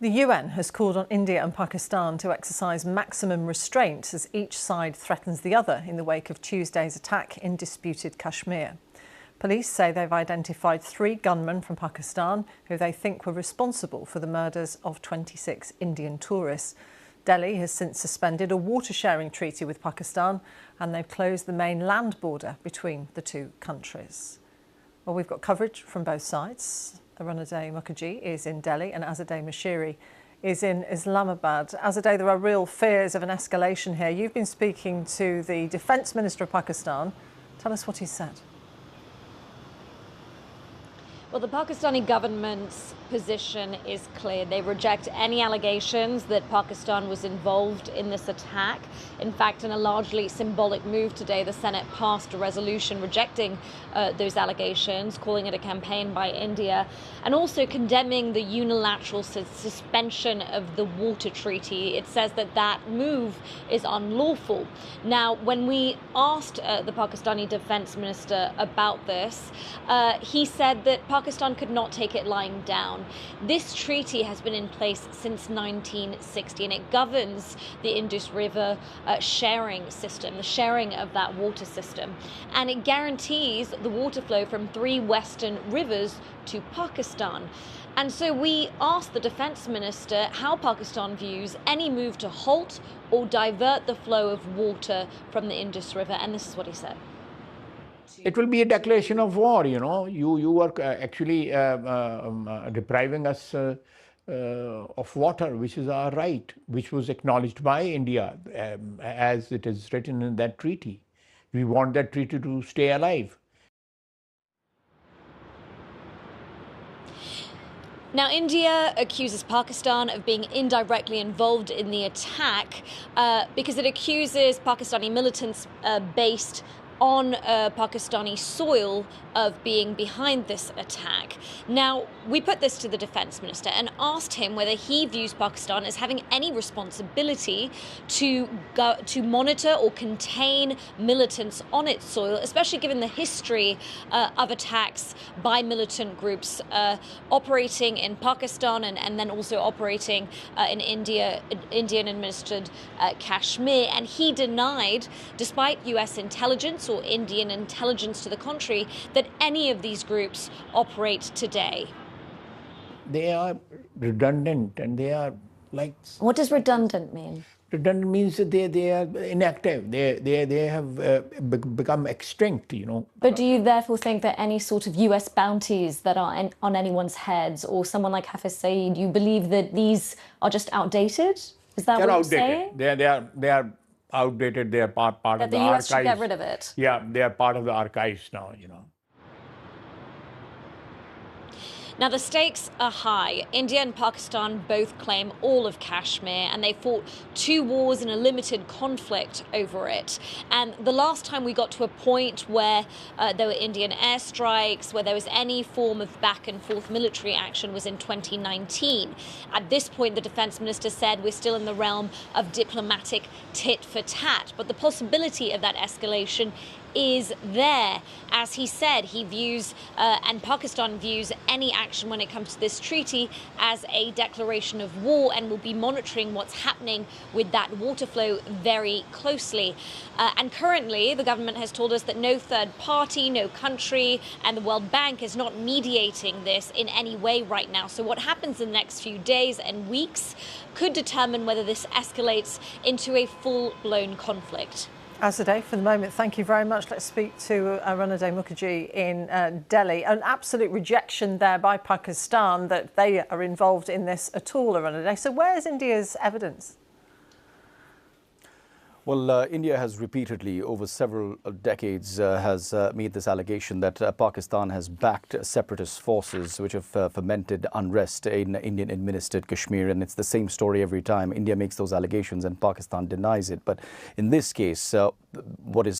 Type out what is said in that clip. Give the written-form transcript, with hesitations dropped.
The UN has called on India and Pakistan to exercise maximum restraint as each side threatens the other in the wake of Tuesday's attack in disputed Kashmir. Police say they've identified 3 gunmen from Pakistan who they think were responsible for the murders of 26 Indian tourists. Delhi has since suspended a water-sharing treaty with Pakistan, and they've closed the main land border between the 2 countries. Well, we've got coverage from both sides. Arunadeh Mukherjee is in Delhi and Azadeh Mashiri is in Islamabad. Azadeh, there are real fears of an escalation here. You've been speaking to the Defence Minister of Pakistan. Tell us what he said. Well, the Pakistani government's position is clear. They reject any allegations that Pakistan was involved in this attack. In fact, in a largely symbolic move today, the Senate passed a resolution rejecting those allegations, calling it a campaign by India, and also condemning the unilateral suspension of the water treaty. It says that that move is unlawful. Now, when we asked the Pakistani defense minister about this, he said that Pakistan could not take it lying down. This treaty has been in place since 1960, and it governs the Indus River sharing system, the sharing of that water system. And it guarantees the water flow from 3 western rivers to Pakistan. And so we asked the defense minister how Pakistan views any move to halt or divert the flow of water from the Indus River, and this is what he said. It will be a declaration of war, you know. You are actually depriving us of water, which is our right, which was acknowledged by India as it is written in that treaty. We want that treaty to stay alive. Now, India accuses Pakistan of being indirectly involved in the attack because it accuses Pakistani militants based on Pakistani soil of being behind this attack. Now, we put this to the defense minister and asked him whether he views Pakistan as having any responsibility to monitor or contain militants on its soil, especially given the history of attacks by militant groups operating in Pakistan and then also operating in Indian-administered Kashmir. And he denied, despite US intelligence or Indian intelligence to the contrary, that any of these groups operate today. They are redundant and they are like... What does redundant mean? Redundant means that they are inactive. They have become extinct, you know. But do you therefore think that any sort of US bounties that are on anyone's heads, or someone like Hafiz Saeed, you believe that these are just outdated? Is that what you're saying? They are outdated. They are part of the archives. That the US should get rid of it? Yeah, they are part of the archives now, you know. Now, the stakes are high. India and Pakistan both claim all of Kashmir, and they fought 2 wars in a limited conflict over it. And the last time we got to a point where there were Indian airstrikes, where there was any form of back-and-forth military action, was in 2019. At this point, the defense minister said we're still in the realm of diplomatic tit-for-tat, but the possibility of that escalation is there. As he said, he views and Pakistan views any action when it comes to this treaty as a declaration of war, and will be monitoring what's happening with that water flow very closely. And currently, the government has told us that no third party, no country, and the World Bank is not mediating this in any way right now. So what happens in the next few days and weeks could determine whether this escalates into a full-blown conflict. Azadeh, for the moment, thank you very much. Let's speak to Arunadeh Mukherjee in Delhi. An absolute rejection there by Pakistan that they are involved in this at all, Arunadeh. So where's India's evidence? Well, India has repeatedly, over several decades, has made this allegation that Pakistan has backed separatist forces which have fomented unrest in Indian-administered Kashmir. And it's the same story every time. India makes those allegations and Pakistan denies it. But in this case, what is